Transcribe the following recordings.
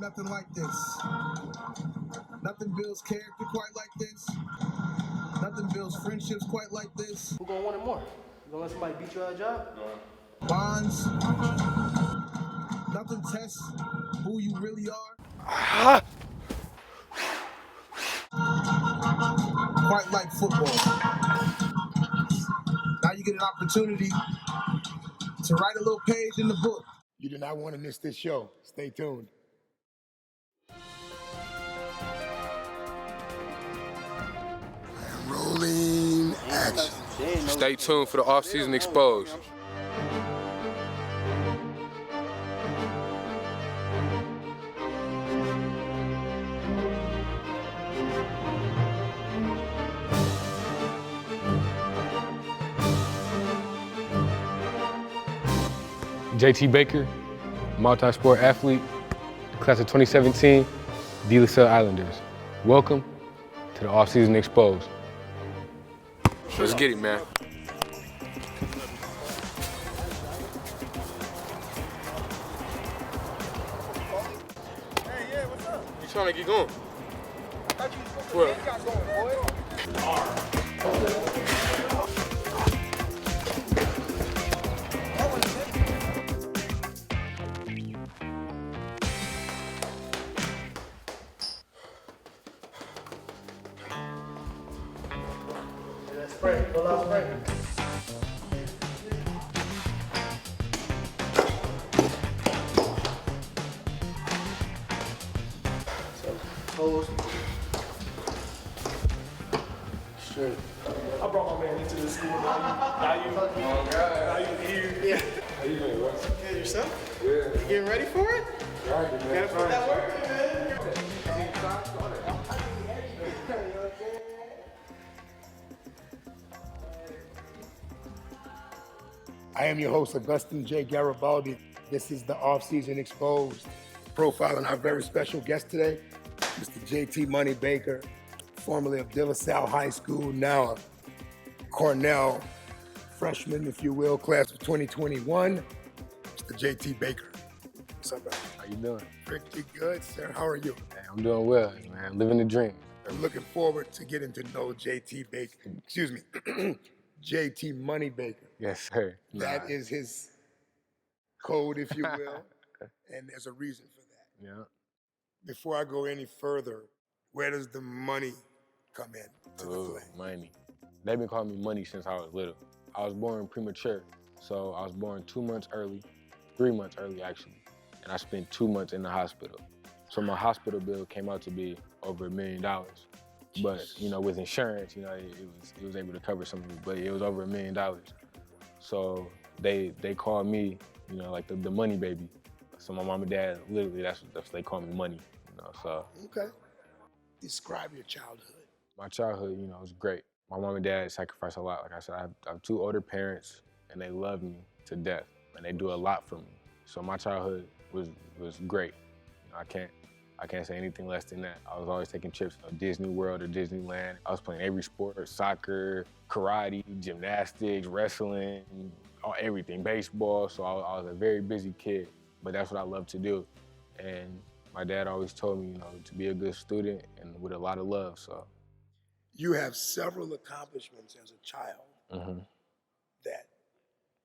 nothing like this. Nothing builds character quite like this. Nothing builds friendships quite like this. Who gonna want it more? You gonna let somebody beat you at a job? No. Bonds. Nothing tests who you really are. Quite like football. Now you get an opportunity to write a little page in the book. You do not want to miss this show. Stay tuned. Rolling action. Stay tuned for the off-season exposed. JT Baker, multi-sport athlete, class of 2017, De La Salle Islanders. Welcome to the off-season exposed. Let's get it, man. Hey, yeah, what's up? You trying to get going? I thought you was supposed to get going, boy. Spray, pull out spray. Pose. Straight. I brought my man into the school. Now you here. Yeah. How you doing, bro? Good, yourself? Yeah. You getting ready for it? Right, man. Gotta put that work in, man. I am your host, Augustin J. Garibaldi. This is the Off-Season Exposed. Profiling our very special guest today, Mr. JT Money Baker, formerly of De La Salle High School, now a Cornell freshman, if you will, class of 2021, Mr. JT Baker. What's up, brother? How you doing? Pretty good, sir. How are you? Man, I'm doing well, man. Living the dream. I'm looking forward to getting to know JT Baker, excuse me, JT Money Baker. Yes, sir. That is his code, if you will, and there's a reason for that. Yeah. Before I go any further, where does the money come in to the play? Money. They've been calling me money since I was little. I was born premature, so I was born 2 months early, 3 months early actually, and I spent 2 months in the hospital. So my hospital bill came out to be over $1 million. But, you know, with insurance, you know, it was able to cover some of it, but it was over $1 million. So they called me, you know, like the money baby. So my mom and dad, literally, that's what they call me money, you know, so. Okay. Describe your childhood. My childhood, you know, was great. My mom and dad sacrificed a lot. Like I said, I have 2 older parents, and they love me to death, and they do a lot for me. So my childhood was great. You know, I can't say anything less than that. I was always taking trips to Disney World or Disneyland. I was playing every sport: soccer, karate, gymnastics, wrestling, everything, baseball. So I was a very busy kid, but that's what I love to do. And my dad always told me, you know, to be a good student and with a lot of love, so. You have several accomplishments as a child that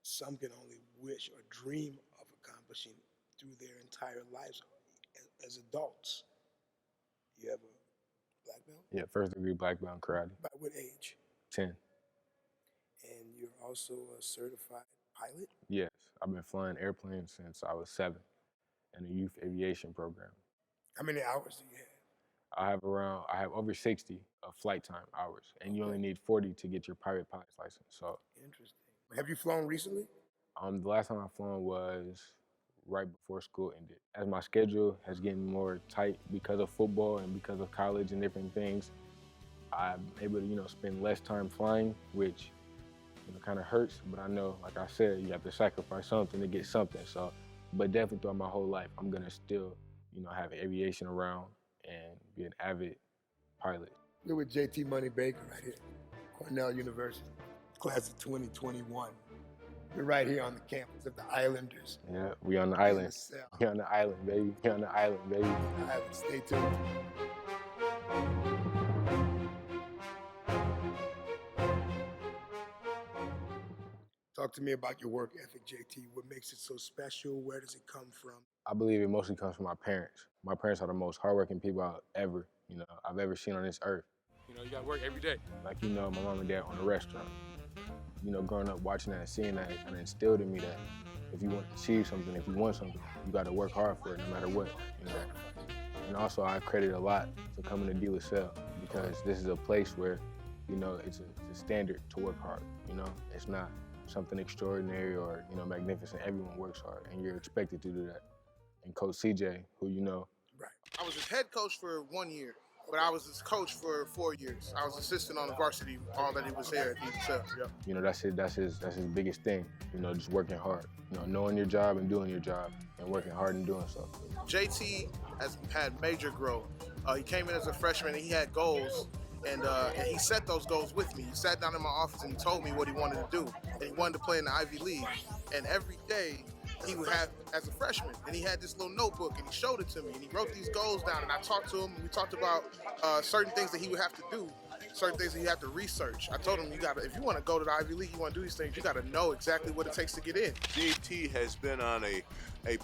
some can only wish or dream of accomplishing through their entire lives as adults. You have a black belt? Yeah, first degree black belt in karate. By what age? 10. And you're also a certified pilot? Yes, I've been flying airplanes since I was 7 in a youth aviation program. How many hours do you have? I have over 60 of flight time hours, and you only need 40 to get your private pilot's license, so. Interesting. Have you flown recently? The last time I flown was right before school ended. As my schedule has gotten more tight because of football and because of college and different things, I'm able to, you know, spend less time flying, which, you know, kind of hurts, but I know, like I said, you have to sacrifice something to get something, so. But definitely throughout my whole life, I'm gonna still, you know, have aviation around and be an avid pilot. We're with JT Money Baker right here, Cornell University, class of 2021. We're right here on the campus of the Islanders. Yeah, we on the island. LaSalle. We on the island, baby. We on the island, baby. Island. Stay tuned. Talk to me about your work ethic, JT. What makes it so special? Where does it come from? I believe it mostly comes from my parents. My parents are the most hardworking people I've ever seen on this earth. You gotta work every day. Like, my mom and dad own a restaurant. Growing up watching that and seeing that, it kind of instilled in me that if you want to achieve something, if you want something, you got to work hard for it no matter what. And also, I credit a lot to coming to De La Salle because this is a place where, it's a standard to work hard. It's not something extraordinary or magnificent. Everyone works hard, and you're expected to do that. And Coach CJ, who you know. Right. I was his head coach for 1 year, but I was his coach for 4 years. I was assistant on the varsity all that he was here at De La Salle. Yep. That's his biggest thing. Just working hard. Knowing your job and doing your job, and working hard and doing so. JT has had major growth. He came in as a freshman and he had goals, and he set those goals with me. He sat down in my office and he told me what he wanted to do, and he wanted to play in the Ivy League. And every day he would have, as a freshman, and he had this little notebook and he showed it to me and he wrote these goals down, and I talked to him and we talked about certain things that he would have to do, certain things that he had to research. I told him, if you want to go to the Ivy League, you want to do these things, you got to know exactly what it takes to get in. JT has been on a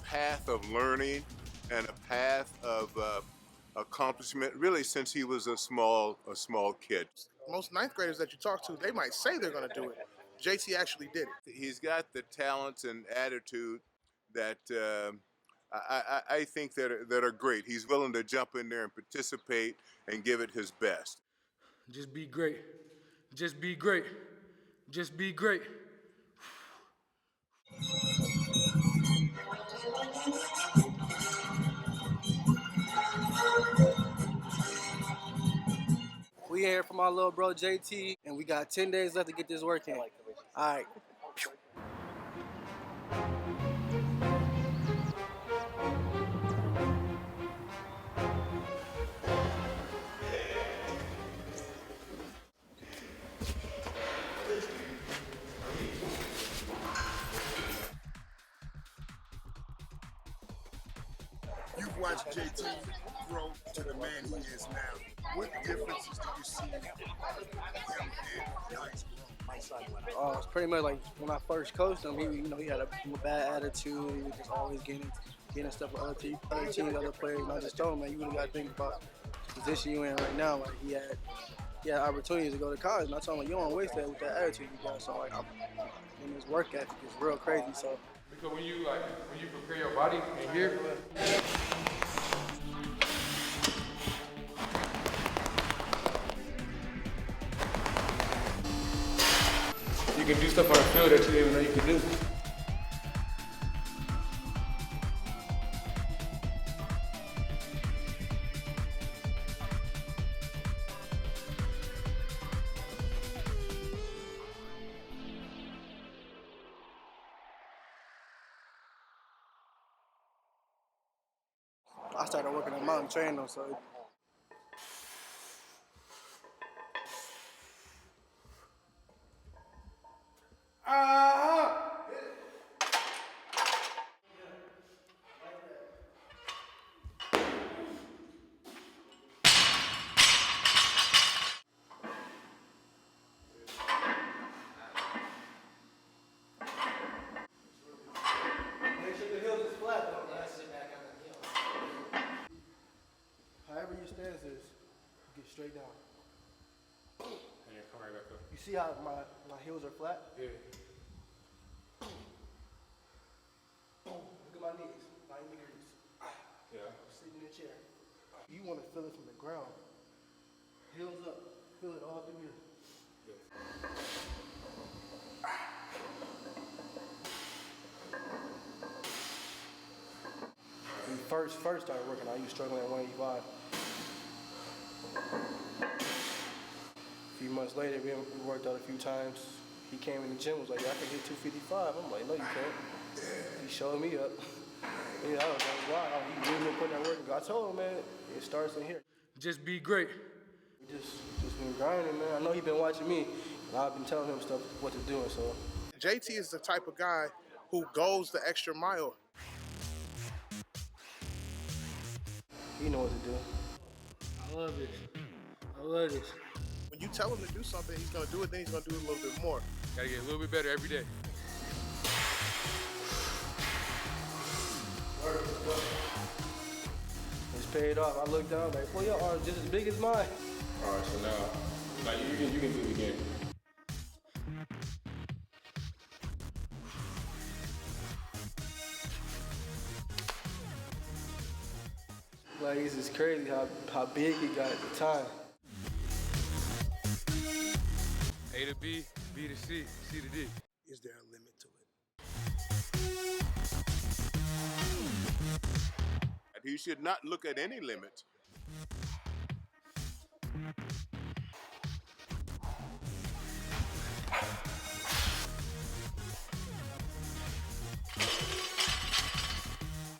path of learning and a path of accomplishment really since he was a small kid. Most ninth graders that you talk to, they might say they're going to do it. JT actually did it. He's got the talents and attitude that I think that are great. He's willing to jump in there and participate and give it his best. Just be great. Just be great. Just be great. We here for my little bro JT, and we got 10 days left to get this work in. All right. You've watched JT grow to the man he is now. What differences do you see him in how he's grown? It's pretty much like when I first coached him. He had a bad attitude. He was just always getting stuff with other teams, other players. And I just told him, man, you really got to think about the position you're in right now. Like he had opportunities to go to college, and I told him, you don't waste that with that attitude you got. So and his work ethic is real crazy. So Because when you prepare your body and here, you can do stuff on the field that you didn't even know you could do. I started working at mountain training though, so make sure the heels is flat though, man. However your stance is, get straight down. And then come right back up. You see how my heels are flat? Yeah. Look at my knees, 90 degrees. Yeah. Sitting in a chair. You want to feel it from the ground. Heels up, feel it all through here. When we first started working, I used struggling at 185. A few months later, we worked out a few times. He came in the gym, was like, yeah, I can hit 255. I'm like, no, you can't. He showed me up. Yeah, that was wild. He really been putting that work. I told him, man, it starts in here. Just be great. We just been grinding, man. I know he been watching me, and I've been telling him stuff, what to do, and so. JT is the type of guy who goes the extra mile. He knows what to do. I love this. I love this. When you tell him to do something, he's going to do it, then he's going to do it a little bit more. Gotta get a little bit better every day. It's paid off. I looked down like, well, your arm's just as big as mine. All right, so now you can do it again. Like, it's just crazy how big he got at the time. A to B, B to C, C to D. Is there a limit to it? He should not look at any limits.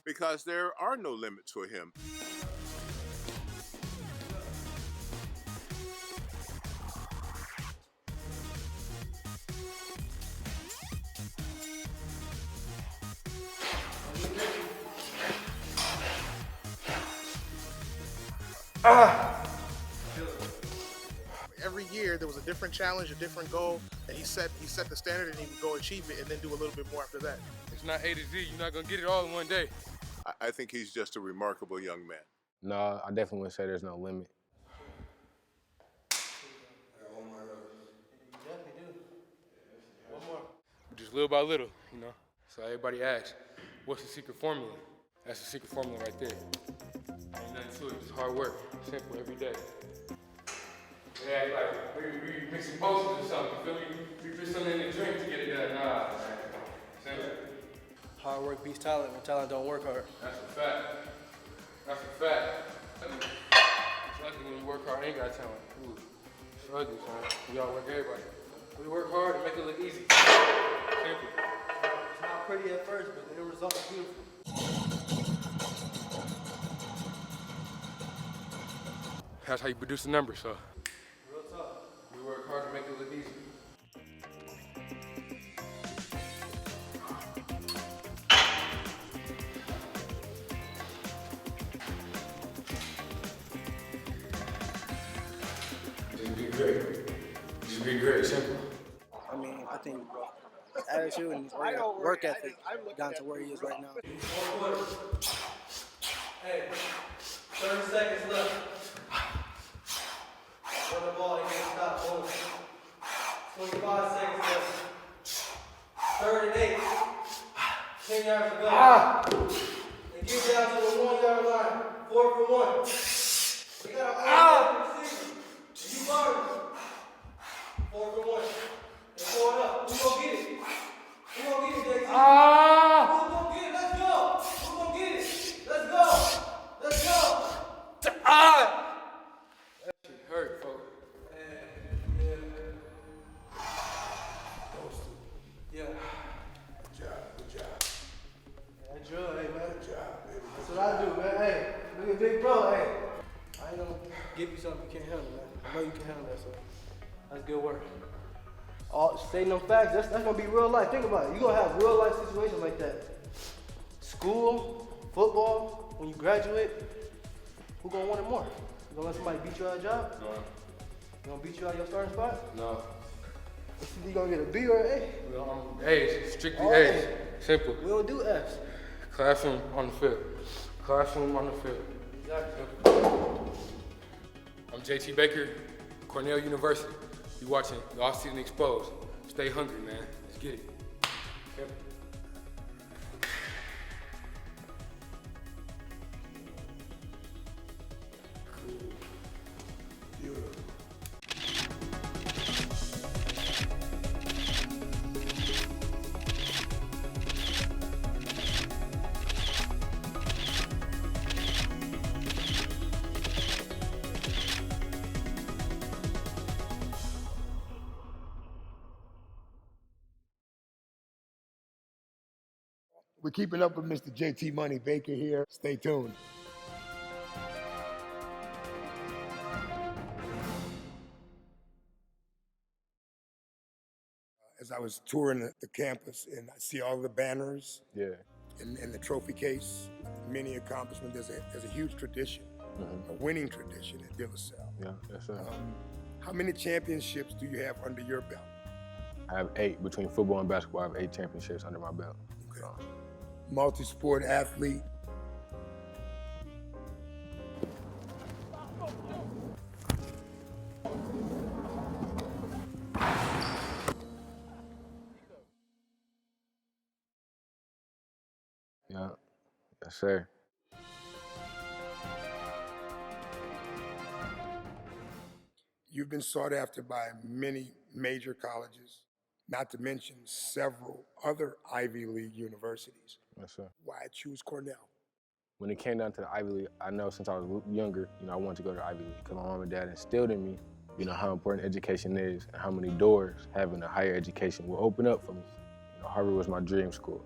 Because there are no limits for him. Every year there was a different challenge, a different goal, and he set the standard, and he would go achieve it and then do a little bit more after that. It's not A to Z. You're not gonna get it all in one day. I think he's just a remarkable young man. No, I definitely wouldn't say there's no limit. Just little by little, you know. So everybody asks, what's the secret formula? That's the secret formula right there. Ain't nothing to it, just hard work. Simple every day. They act like we mixing potions or something, you feel me? We put something in the drink to get it done. Nah, man. Simple. Hard work beats talent when talent don't work hard. That's a fact. That's a fact. It's lucky when you work hard and ain't got talent. Ooh, it's ugly, son. We all work everybody. We work hard and make it look easy. Simple. It's not pretty at first, but the end result is beautiful. That's how you produce the numbers, so. Real tough. We work hard to make it look easy. Just be great. Just be great, simple. I mean, I think his attitude and his work ethic got to where he is right now. Hey, 30 seconds left. Run the ball, you can't stop. Boom. 25 seconds left. 3rd and 8. 10 yards to go. And get down to the 1 yard line. 4 for 1. You got to receiver. And you guard him. 4 for 1. And 4 it up. Who's gonna get it? Who's gonna get it, JT? Who's gonna get it? Let's go. Who's gonna get it? Let's go. Let's go. Hurt, folks. Yeah. Good job, good job. That's drill, hey, man. Good job, baby. That's what I do, man. Hey, look at big bro, hey. I ain't gonna give you something you can't handle, man. I know you can handle that, so that's good work. Stating them facts, that's gonna be real life. Think about it. You're gonna have real life situations like that. School, football, when you graduate, who gonna want it more? You gonna let somebody beat you out of your job? No. You gonna beat you out of your starting spot? No. You gonna get a B or an A? A's, strictly All A's. A's. Simple. We don't do F's. Classroom on the field. Classroom on the field. Exactly. I'm JT Baker, Cornell University. You watching the Off-Season Exposed. Stay hungry, man. Let's get it. Yep. Beautiful. We're keeping up with Mr. JT Money Baker here. Stay tuned. as I was touring the campus and I see all the banners Yeah. and the trophy case, many accomplishments. There's a huge tradition, a winning tradition at De La Salle. Yeah, yes, sir. How many championships do you have under your belt? I have 8 between football and basketball. I have 8 championships under my belt. Okay. So, Multi-sport athlete. yeah, yes, sir. You've been sought after by many major colleges, not to mention several other Ivy League universities. Yes, sir. Why choose Cornell? When it came down to the Ivy League, I know since I was younger, I wanted to go to the Ivy League because my mom and dad instilled in me, how important education is and how many doors having a higher education will open up for me. Harvard was my dream school.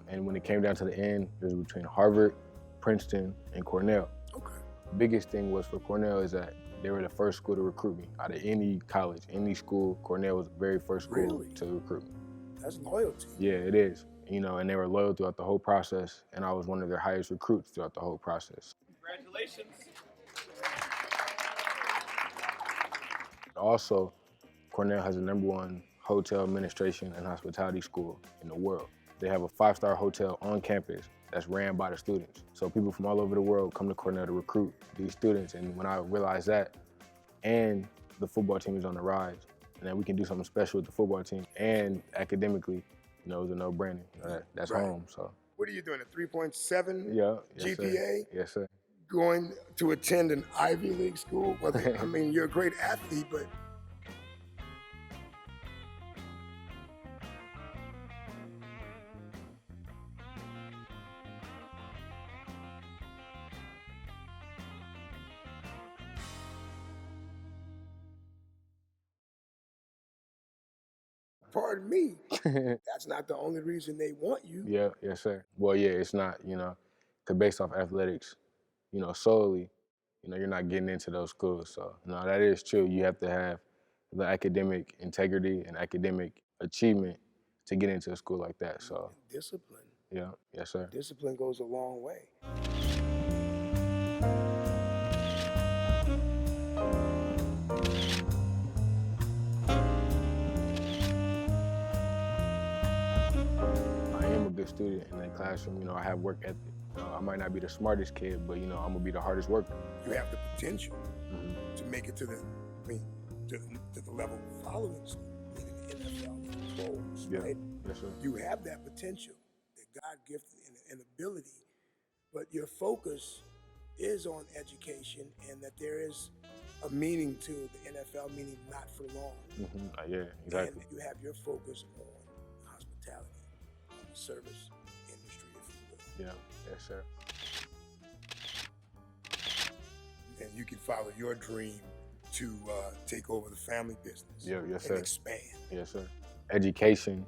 And when it came down to the end, it was between Harvard, Princeton, and Cornell. Okay. Biggest thing was for Cornell is that they were the first school to recruit me. Out of any college, any school, Cornell was the very first school to recruit me. That's loyalty. Yeah, it is. And they were loyal throughout the whole process, and I was one of their highest recruits throughout the whole process. Congratulations. Also, Cornell has the #1 hotel administration and hospitality school in the world. They have a 5-star hotel on campus that's ran by the students. So people from all over the world come to Cornell to recruit these students. And when I realized that, and the football team is on the rise, and that we can do something special with the football team, and academically, it was a no-brainer. That's Right. home, so. What are you doing, a 3.7 Yeah, yes, GPA? Sir. Yes, sir. Going to attend an Ivy League school? You're a great athlete, but pardon me, that's not the only reason they want you. Yeah, yes, sir. Well, yeah, it's not, because based off athletics, solely, you're not getting into those schools. So, no, that is true. You have to have the academic integrity and academic achievement to get into a school like that. So, Discipline. yeah, yes, sir. Discipline goes a long way. I am a good student in that classroom. I have work ethic. I might not be the smartest kid, but I'm gonna be the hardest worker. You have the potential to make it to the level following school, meaning the NFL pros, Yeah. right? Yes, sir. You have that potential, that God gifted and ability, but your focus is on education and that there is a meaning to the NFL, meaning not for long. Yeah, exactly. And you have your focus on hospitality, on the service industry, if you will. Yeah, yes, sir. And you can follow your dream to take over the family business. Yeah, yes, and sir. expand. Yes, sir. Education,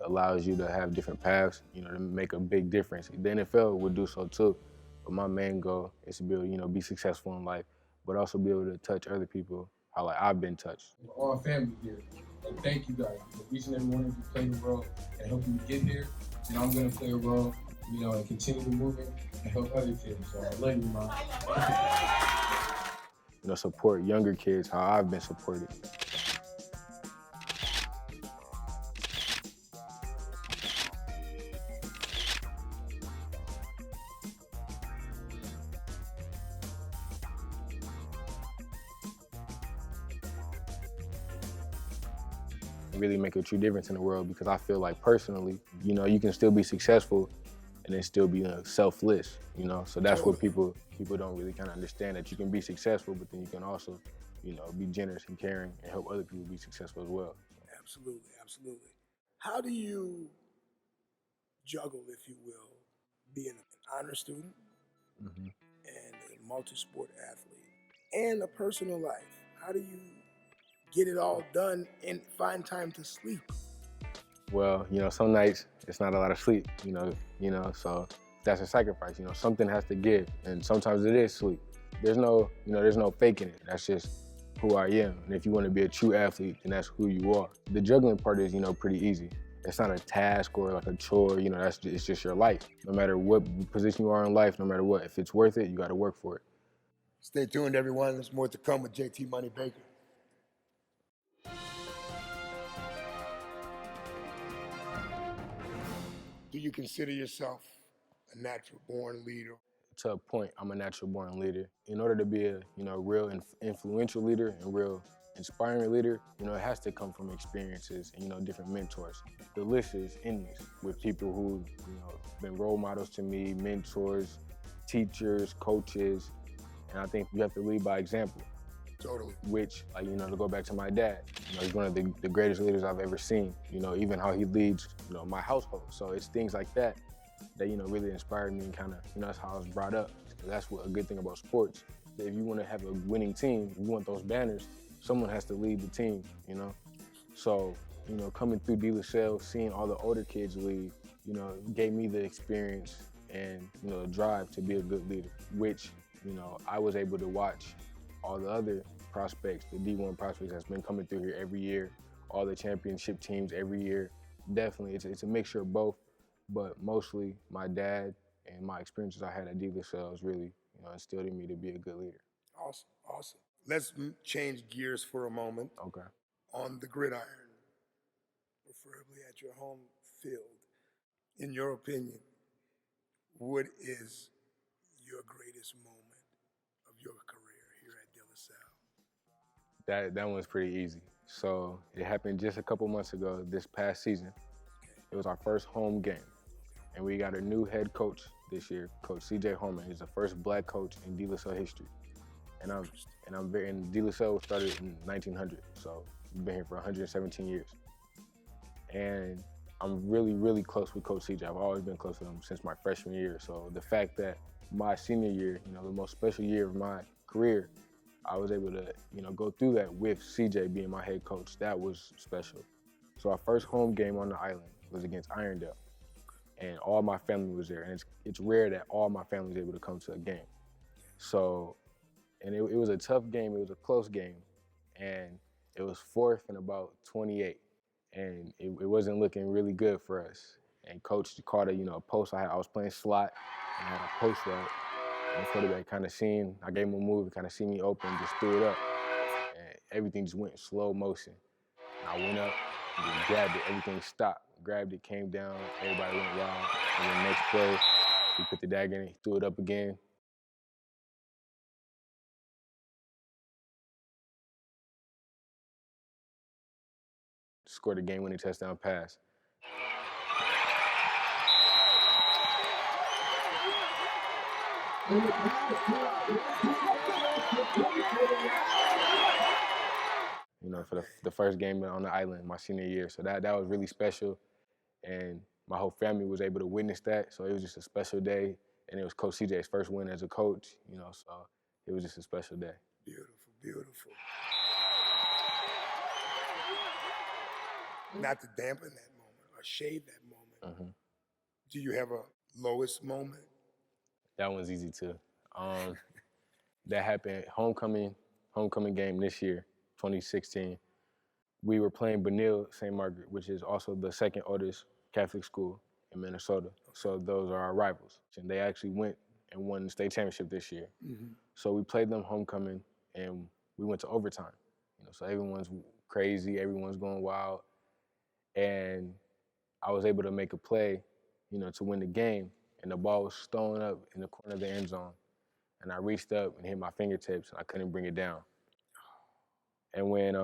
allows you to have different paths, to make a big difference. The NFL would do so too, but my main goal is to be able to, be successful in life, but also be able to touch other people how I've been touched. We're all family here, and thank you guys. Each and every one of you played a role in helping me get here, and I'm gonna play a role, and continue moving and help other kids. So I love you, Mom. Support younger kids how I've been supported. Really make a true difference in the world, because I feel like personally, you can still be successful and then still be selfless, So that's what people don't really kind of understand, that you can be successful, but then you can also, be generous and caring and help other people be successful as well. Absolutely, absolutely. How do you juggle, if you will, being an honor student and a multi-sport athlete and a personal life? How do you get it all done and find time to sleep? Well, some nights it's not a lot of sleep, so that's a sacrifice. Something has to give, and sometimes it is sleep. There's no faking it. That's just who I am. And if you want to be a true athlete, then that's who you are. The juggling part is, pretty easy. It's not a task or like a chore, it's just your life. No matter what position you are in life, no matter what, if it's worth it, you got to work for it. Stay tuned, everyone. There's more to come with JT Money Baker. Do you consider yourself a natural-born leader? To a point, I'm a natural-born leader. In order to be a real influential leader and real inspiring leader, it has to come from experiences and different mentors. The list is endless with people who been role models to me, mentors, teachers, coaches, and I think you have to lead by example. Totally. Which, to go back to my dad, he's one of the greatest leaders I've ever seen. Even how he leads, my household. So it's things like that really inspired me and kind of, that's how I was brought up. That's what a good thing about sports. If you want to have a winning team, you want those banners, someone has to lead the team, So, coming through De La Salle, seeing all the older kids lead, gave me the experience and, the drive to be a good leader, which, I was able to watch all the other prospects, the D1 prospects that's been coming through here every year, all the championship teams every year. Definitely, it's a mixture of both, but mostly my dad and my experiences I had at De La Salle has really, instilled in me to be a good leader. Awesome, awesome. Let's change gears for a moment. Okay. On the gridiron, preferably at your home field, in your opinion, what is your greatest moment of your career here at De La Salle? That one's pretty easy. So it happened just a couple months ago, this past season. It was our first home game. And we got a new head coach this year, Coach C.J. Holman. He's the first black coach in De La Salle history. And De La Salle started in 1900, so we've been here for 117 years. And I'm really, really close with Coach C.J. I've always been close with him since my freshman year. So the fact that my senior year, the most special year of my career, I was able to, go through that with C.J. being my head coach. That was special. So our first home game on the island was against Irondale. And all my family was there. And it's rare that all my family was able to come to a game. So, and it was a tough game. It was a close game. And it was fourth and about 28. And it wasn't looking really good for us. And coach called a post. I was playing slot, and I had a post route. And the quarterback kind of I gave him a move, and kind of seen me open, just threw it up. And everything just went in slow motion. And I went up and just grabbed it. Everything stopped. Grabbed it, came down, everybody went wild. And then next play, he put the dagger in, he threw it up again. Scored a game-winning touchdown pass. For the first game on the island my senior year. So that was really special. And my whole family was able to witness that. So it was just a special day. And it was Coach CJ's first win as a coach, so it was just a special day. Beautiful, beautiful. Not to dampen that moment or shade that moment. Mm-hmm. Do you have a lowest moment? That one's easy too. That happened homecoming game this year, 2016. We were playing Benil St. Margaret, which is also the second oldest Catholic school in Minnesota. So those are our rivals. And they actually went and won the state championship this year. Mm-hmm. So we played them homecoming and we went to overtime. So everyone's crazy, everyone's going wild. And I was able to make a play, to win the game. And the ball was thrown up in the corner of the end zone. And I reached up and hit my fingertips and I couldn't bring it down. And when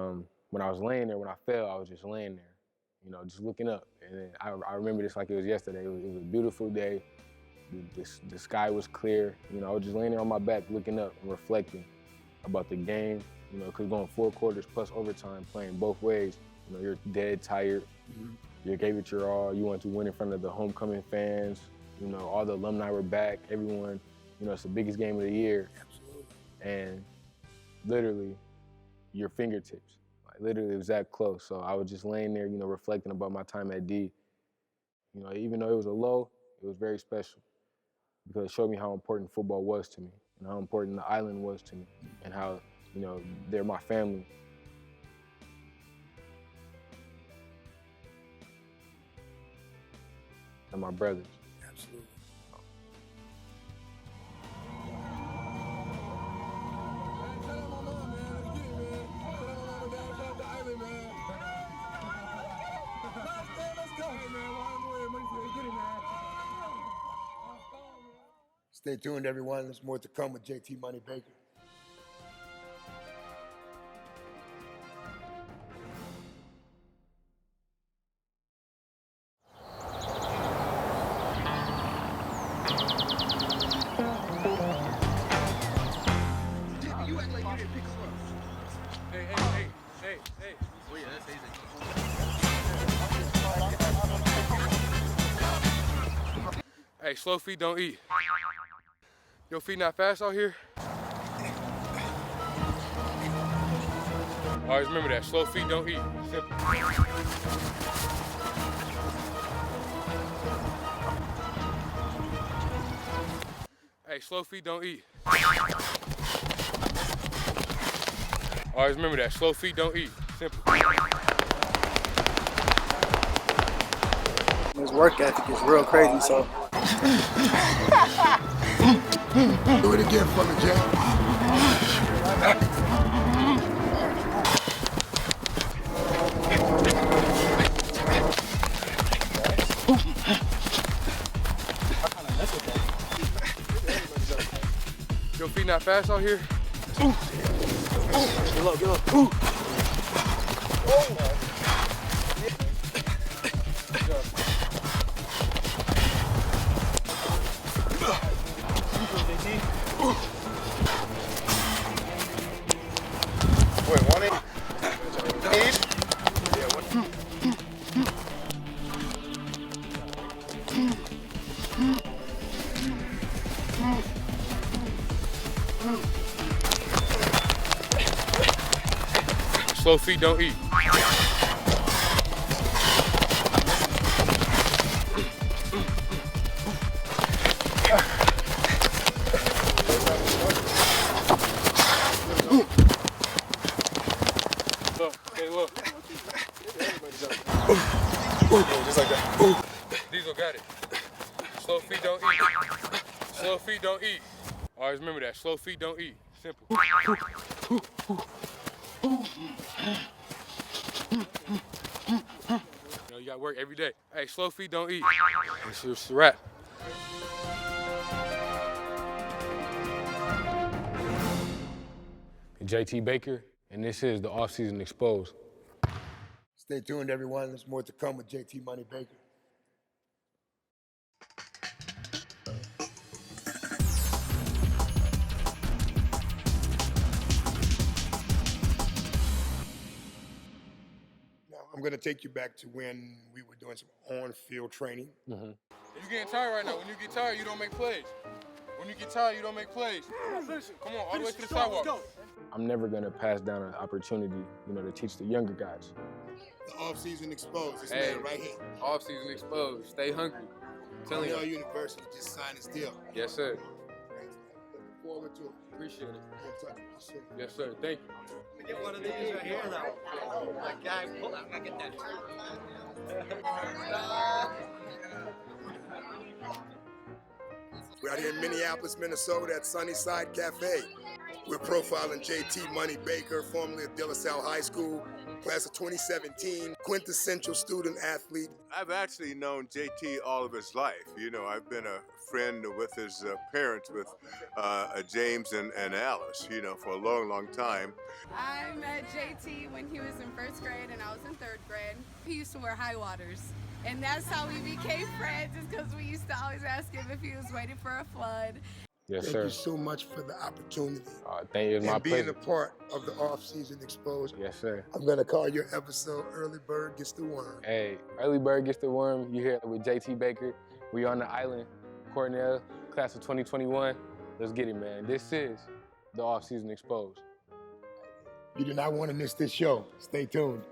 I was laying there, when I fell, I was just laying there, just looking up. And then I remember this like it was yesterday. It was a beautiful day. The sky was clear. I was just laying there on my back looking up and reflecting about the game, because going 4 quarters plus overtime, playing both ways, you're dead tired. Mm-hmm. You gave it your all. You wanted to win in front of the homecoming fans. All the alumni were back. Everyone, it's the biggest game of the year. Absolutely. And literally, your fingertips. Literally, it was that close. So I was just laying there, reflecting about my time at D. Even though it was a low, it was very special because it showed me how important football was to me and how important the island was to me and how, You know, they're my family. And my brothers. Absolutely. Stay tuned, everyone. There's more to come with JT Money Baker. Hey, slow feet don't eat. Your feet not fast out here? Always remember that, slow feet don't eat. Simple. Hey, slow feet don't eat. Always remember that, slow feet don't eat. Simple. His work ethic is real crazy, so. Do it again for me, Jay. Your feet not fast out here? Get low, get low. Wait, want it? Need? Slow feet don't eat. Look, hey, look. Just like that. Diesel got it. Slow feet don't eat. Slow feet don't eat. Always remember that. Slow feet don't eat. Simple. You know, you got work every day. Hey, slow feet don't eat. It's a wrap. JT Baker, and this is the Off-Season Exposed. Stay tuned, everyone. There's more to come with JT Money Baker. Now, I'm going to take you back to when we were doing some on-field training. You're getting tired right now. When you get tired, you don't make plays. When you get tired, you don't make plays. Come on, all the way to the sidewalk. I'm never gonna pass down an opportunity, you know, to teach the younger guys. The Off-Season Exposed. This Hey. man right here. Off-season exposed. Stay hungry. Telling Cornell you. University just signed his deal. Yes, sir. Looking forward to it. Appreciate it. We'll touch base soon. Yes, sir. Thank you. Get one of these right here, though. Like, guy, pull out. I get that. We're out here in Minneapolis, Minnesota at Sunnyside Cafe. We're profiling JT Money Baker, formerly of De La Salle High School, class of 2017, quintessential student athlete. I've actually known JT all of his life. You know, I've been a friend with his parents, with James and Alice, you know, for a long, long time. I met JT when he was in first grade and I was in third grade. He used to wear high waters. And that's how we became friends, is because we used to always ask him if he was waiting for a flood. Yes, Thank sir. you so much for the opportunity Thank you. It's my and being pleasure. a part of the Off-Season Exposed. Yes, sir. I'm going to call your episode Early Bird Gets the Worm. Hey, early bird gets the worm. You here with JT Baker. We on the island, Cornell, class of 2021. Let's get it, man. This is the Off-Season Exposed. You do not want to miss this show. Stay tuned.